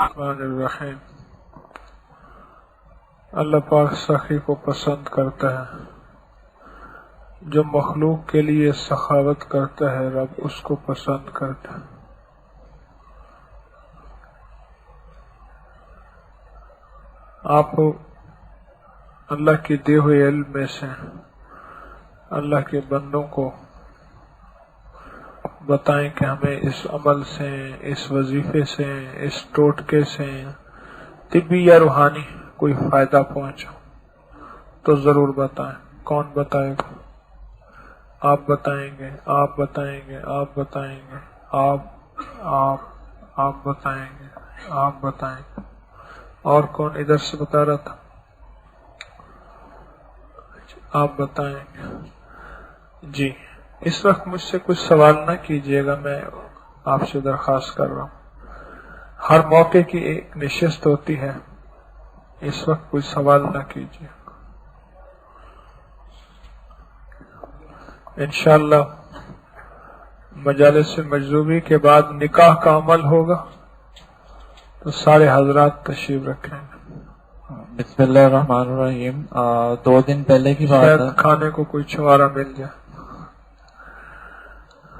الرحمن الرحیم۔ اللہ پاک سخی کو پسند کرتا ہے، جو مخلوق کے لیے سخاوت کرتا ہے رب اس کو پسند کرتا ہے۔ آپ اللہ کے دیے ہوئے علم میں سے اللہ کے بندوں کو بتائیں کہ ہمیں اس عمل سے، اس وظیفے سے، اس ٹوٹکے سے طبی یا روحانی کوئی فائدہ پہنچا تو ضرور بتائیں۔ کون بتائے گا؟ آپ بتائیں گے، آپ بتائیں گے، آپ بتائیں گے، آپ بتائیں گے، آپ بتائیں گے۔ اور کون ادھر سے بتا رہا تھا؟ آپ بتائیں گے۔ جی، اس وقت مجھ سے کچھ سوال نہ کیجیے گا، میں آپ سے درخواست کر رہا ہوں۔ ہر موقع کی ایک نشست ہوتی ہے، اس وقت کوئی سوال نہ کیجیے۔ انشاءاللہ مجالس مجذوبی کے بعد نکاح کا عمل ہوگا تو سارے حضرات تشریف رکھیں گے۔ بسم اللہ الرحمن الرحیم۔ 2 دن پہلے کی بات ہے، کھانے کو کوئی چھوارا مل جائے۔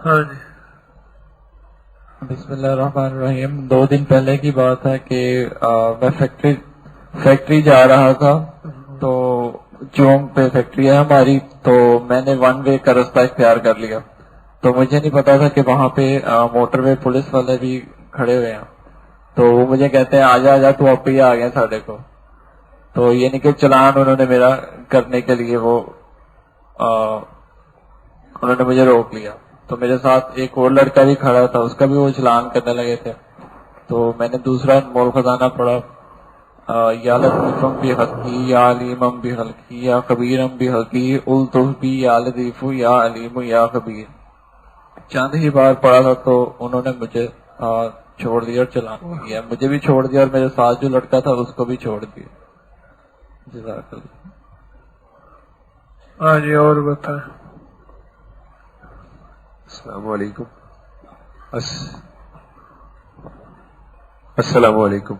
ہاں جی، بسم اللہ الرحمن الرحیم۔ 2 دن پہلے کی بات ہے کہ میں فیکٹری جا رہا تھا، تو چونک پہ فیکٹری ہے ہماری، تو میں نے 1 وے کا راستہ اختیار کر لیا۔ تو مجھے نہیں پتا تھا کہ وہاں پہ موٹر وے پولیس والے بھی کھڑے ہوئے ہیں، تو وہ مجھے کہتے ہیں آجا تو آپ ہی آ گئے ساڑھے کو۔ تو یہ نہیں کہ چلان انہوں نے میرا کرنے کے لیے انہوں نے مجھے روک لیا۔ تو میرے ساتھ ایک اور لڑکا بھی کھڑا تھا، اس کا بھی وہ چلان کرنے لگے تھے۔ تو میں نے دوسرا مول خزانہ پڑھا، یا لطیفم بھی حقی، یا علیمم بھی حلقی، یا خبیرم بھی حقی، الطف بھی یا لطیف یا علیم یا خبیر۔ چند ہی بار پڑھا تھا تو انہوں نے مجھے چھوڑ دیا اور چلان کیا، مجھے بھی چھوڑ دیا اور میرے ساتھ جو لڑکا تھا اس کو بھی چھوڑ دیا۔ جزاک اللہ۔ ہاں جی، اور بتائیں۔ السلام علیکم۔ السلام علیکم۔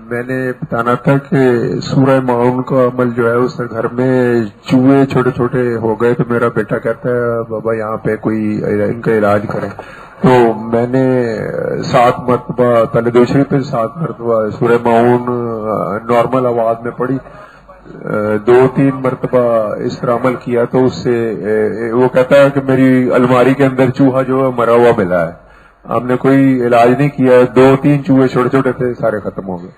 میں نے بتانا تھا کہ سورہ معاون کا عمل جو ہے اس سے گھر میں چوہے چھوٹے چھوٹے ہو گئے، تو میرا بیٹا کہتا ہے بابا یہاں پہ کوئی ان کا علاج کریں۔ تو میں نے 7 مرتبہ پہلے دوسری پہ 7 مرتبہ سورہ معاون نارمل آواز میں پڑھی، 2-3 مرتبہ اس پر عمل کیا، تو اس سے وہ کہتا ہے کہ میری الماری کے اندر چوہا جو ہے مرا ہوا ملا ہے۔ ہم نے کوئی علاج نہیں کیا، 2-3 چوہے چھوٹے چھوٹے تھے، سارے ختم ہو گئے۔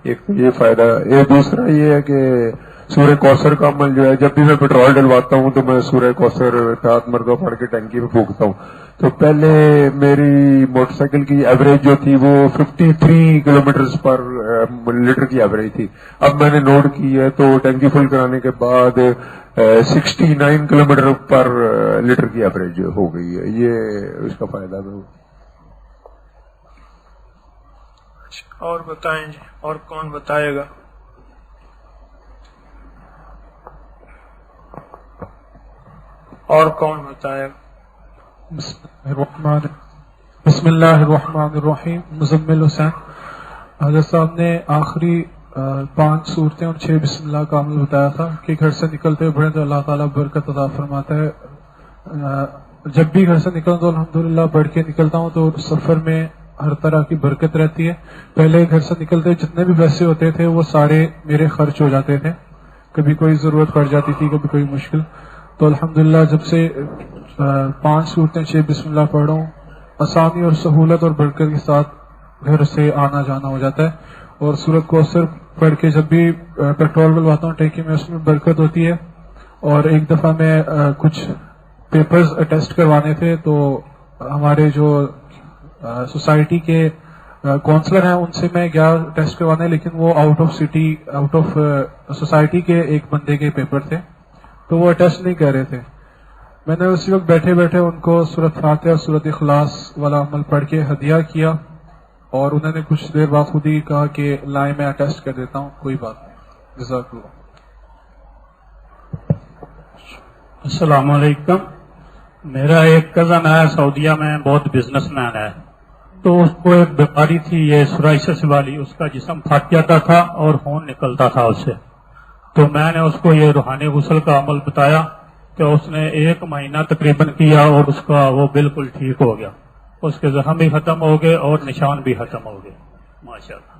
ایک تو یہ فائدہ ہے۔ دوسرا یہ ہے کہ سورہ کوثر کا عمل جو ہے، جب بھی میں پیٹرول ڈلواتا ہوں تو میں سورہ کوثر 7 مرتبہ پڑھ کے ٹینکی میں پھونکتا ہوں۔ تو پہلے میری موٹر سائیکل کی ایوریج جو تھی وہ 53 کلومیٹرز پر لیٹر کی ایوریج تھی، اب میں نے نوٹ کی ہے تو ٹینکی فل کرانے کے بعد 69 کلومیٹر پر لیٹر کی ایوریج ہو گئی ہے۔ یہ اس کا فائدہ ہے۔ اور بتائیں جی، اور کون بتائے گا؟ اور کون بتائے گا؟ بسم اللہ الرحمن الرحیم۔ مزمل حسین حضرت صاحب نے آخری 5 صورتیں اور 6 بسم اللہ کا عمل بتایا تھا کہ گھر سے نکلتے پڑھیں تو اللہ تعالیٰ برکت عطا فرماتا ہے۔ جب بھی گھر سے نکلوں تو الحمدللہ پڑھ کے نکلتا ہوں، تو سفر میں ہر طرح کی برکت رہتی ہے۔ پہلے گھر سے نکلتے جتنے بھی پیسے ہوتے تھے وہ سارے میرے خرچ ہو جاتے تھے، کبھی کوئی ضرورت پڑ جاتی تھی، کبھی کوئی مشکل۔ تو الحمدللہ جب سے 5 صورتیں 6 بسم اللہ پڑھ رہا ہوں، آسانی اور سہولت اور برکت کے ساتھ گھر سے آنا جانا ہو جاتا ہے۔ اور سورۃ کوثر پڑھ کے جب بھی پیٹرول ڈلواتا ہوں ٹینکی میں، اس میں برکت ہوتی ہے۔ اور ایک دفعہ میں کچھ پیپرز اٹیسٹ کروانے تھے، تو ہمارے جو سوسائٹی کے کونسلر ہیں ان سے میں گیا ٹیسٹ کروانے، لیکن وہ آؤٹ آف سوسائٹی کے ایک بندے کے پیپر تھے، تو وہ اٹیسٹ نہیں کر رہے تھے۔ میں نے اسی وقت بیٹھے بیٹھے ان کو سورۃ فاتحہ اور سورۃ اخلاص والا عمل پڑھ کے ہدیہ کیا، اور انہوں نے کچھ دیر بعد خود ہی کہا کہ لائیں میں اٹیسٹ کر دیتا ہوں، کوئی بات نہیں۔ جزاک اللہ۔ السلام علیکم۔ میرا ایک کزن ہے سعودیہ میں، بہت بزنس مین ہے، تو اس کو ایک بیماری تھی یہ سورائسس والی، اس کا جسم پھٹ جاتا تھا اور خون نکلتا تھا اس سے. تو میں نے اس کو یہ روحانی غسل کا عمل بتایا کہ اس نے 1 مہینہ تقریباً کیا اور اس کا وہ بالکل ٹھیک ہو گیا. اس کے زخم بھی ختم ہو گئے اور نشان بھی ختم ہو گئے ماشاءاللہ.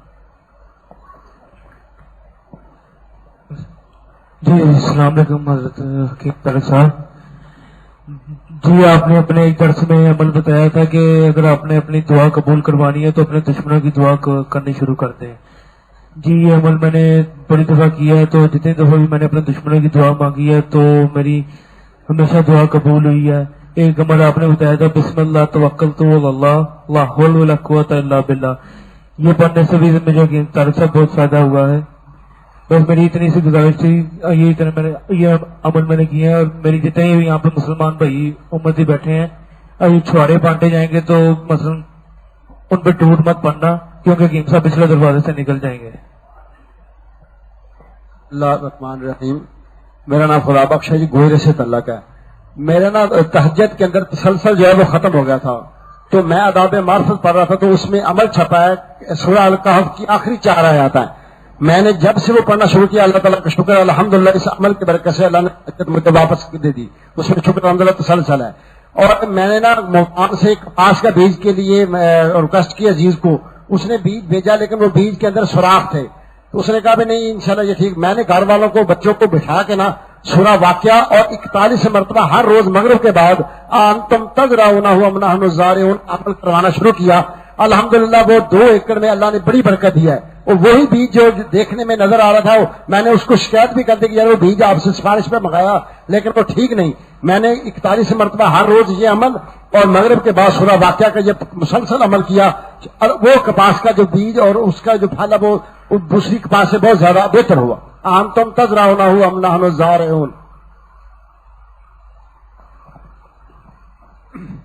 جی السلام علیکم حضرت حکیم طارق صاحب. جی آپ نے اپنے ایک درس میں عمل بتایا تھا کہ اگر آپ نے اپنی دعا قبول کروانی ہے تو اپنے دشمنوں کی دعا کرنی شروع کر دیں. جی یہ عمل میں نے بڑی دفعہ کیا ہے، تو جتنی دفعہ بھی میں نے اپنے دشمنوں کی دعا مانگی ہے تو میری ہمیشہ دعا قبول ہوئی ہے. ایک عمل آپ نے بتایا تھا بسم اللہ توکلت علی اللہ لا حول ولا قوت الا باللہ، یہ پڑھنے سے بھی مجھے حکیم طارق صاحب بہت فائدہ ہوا ہے. بس میری اتنی سی گزارش تھی، یہ عمل میں نے کیا ہے. اور میری جتنے یہاں پہ مسلمان بھائی امتی بیٹھے ہیں ابھی چھوارے بانٹے جائیں گے تو مثلا ان پہ ٹوٹ مت پڑنا کیونکہ حکیم صاحب پچھلے دروازے سے نکل جائیں گے. اللہ الرحمن الرحیم. میرا نام خدا بخش ہے جی، گوئرے سے تعلق ہے. میرا نا تہجد کے اندر تسلسل جو ہے وہ ختم ہو گیا تھا، تو میں آداب معرفت پڑھ رہا تھا تو اس میں عمل چھپا ہے سورہ الکہف کی آخری 4 آیات ہیں. میں نے جب سے وہ پڑھنا شروع کیا اللہ تعالیٰ کا شکر الحمدللہ اس عمل کی برکت سے اللہ نے مجھے واپس دے دی. اس میں شکر الحمدللہ تسلسل ہے. اور میں نے نا مومان سے کپاس کا بیج کے لیے ریکویسٹ کی عزیز کو، اس نے بیج بھیجا لیکن وہ بیج کے اندر سوراخ تھے، تو اس نے کہا بھی نہیں انشاءاللہ یہ ٹھیک. میں نے گھر والوں کو بچوں کو بٹھا کے نا سورہ واقعہ اور 41 مرتبہ ہر روز مغرب کے بعد انتم تزرعونہ ام نحن زارعون عمل کروانا شروع کیا. الحمدللہ وہ 2 ایکڑ میں اللہ نے بڑی برکت دی ہے. اور وہی بیج جو دیکھنے میں نظر آ رہا تھا میں نے اس کو شکایت بھی کر دی کہ یار وہ بیج آپ سے سفارش پہ منگایا لیکن وہ ٹھیک نہیں. میں نے 41 مرتبہ ہر روز یہ عمل اور مغرب کے بعد سورہ واقعہ کا یہ مسلسل عمل کیا. اور وہ کپاس کا جو بیج اور اس کا جو پھل ہے وہ دوسری کپاس سے بہت زیادہ بہتر ہوا. انتم تزرعونہ ام نحن زارعون.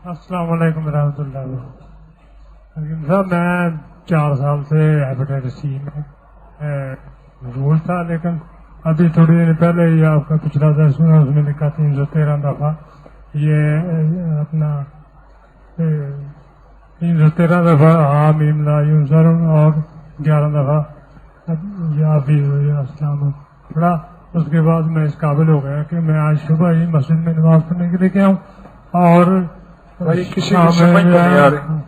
السلام علیکم ورحمۃ اللہ وبرکاتہ. صاحب میں 4 سال سے ہیپیٹائٹس سی میں مشغول تھا، لیکن ابھی تھوڑی دیر پہلے یہ آپ کا پچھلا درس سنا، اس میں لکھا 313 دفعہ یہ اپنا 313 دفعہ حامیم لا ینصر اور 11 دفعہ یا بھی السلام پڑھا. اس کے بعد میں اس قابل ہو گیا کہ میں آج صبح ہی مسجد میں نماز پڑھنے کے لیے گیا ہوں. اور بھائی کسی کو سمجھ نہیں آ رہی،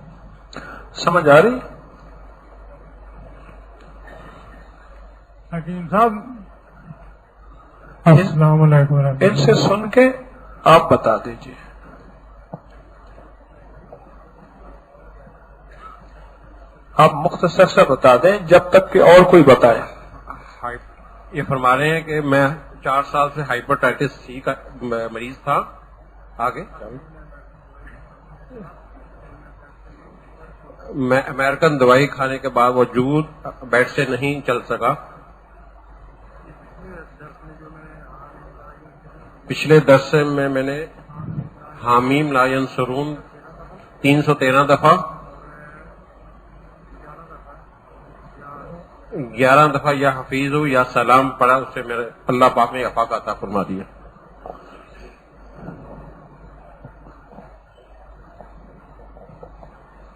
سمجھ آ رہی؟ حکیم صاحب السلام علیکم ورحمۃ اللہ. ان سے سن کے آپ بتا دیجئے. آپ مختصر سے بتا دیں جب تک کہ اور کوئی بتائے. یہ فرما رہے ہیں کہ میں 4 سال سے ہائپرٹائٹس سی کا مریض تھا. آگے میں امریکن دوائی کھانے کے باوجود بیڈ سے نہیں چل سکا. پچھلے درس میں میں نے حامیم لا ینصرون 313 دفعہ 11 دفعہ یا حفیظ ہو یا سلام پڑھا، اس سے میرے اللہ پاک نے عفا کا عطا فرما دیا.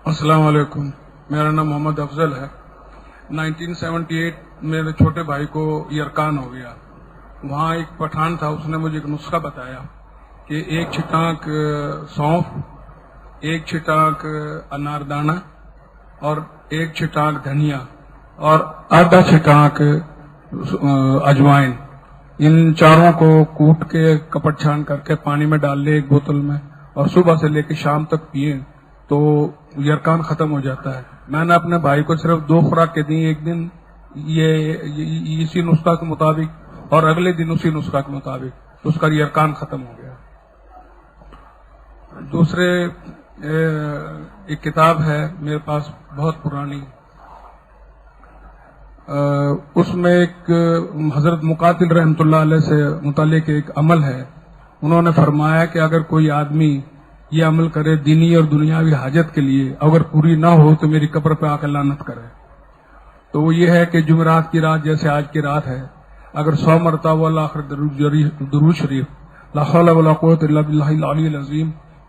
السلام علیکم. میرا نام محمد افضل ہے. 1978 میرے چھوٹے بھائی کو یرکان ہو گیا. وہاں ایک پٹھان تھا، اس نے مجھے ایک نسخہ بتایا کہ 1 چھٹانک سونف، 1 چھٹانک اناردانہ اور 1 چھٹانک دھنیا اور آدھا چھٹانک اجوائن، ان چاروں کو کوٹ کے کپٹ چھان کر کے پانی میں ڈال لے ایک بوتل میں اور صبح سے لے کے شام تک پیے تو یرکان ختم ہو جاتا ہے. میں نے اپنے بھائی کو صرف 2 خوراکیں دی، ایک دن یہ اسی نسخہ کے مطابق اور اگلے دن اسی نسخہ کے مطابق، اس کا یرکان ختم ہو گیا. دوسرے ایک کتاب ہے میرے پاس بہت پرانی، اس میں ایک حضرت مقاتل رحمۃ اللہ علیہ سے متعلق ایک عمل ہے. انہوں نے فرمایا کہ اگر کوئی آدمی یہ عمل کرے دینی اور دنیاوی حاجت کے لیے، اگر پوری نہ ہو تو میری قبر پہ آ کے لعنت کرے. تو وہ یہ ہے کہ جمعرات کی رات جیسے آج کی رات ہے، اگر 100 مرتبہ آخر درود شریف لا حول ولا قوت الا باللہ العلی العظیم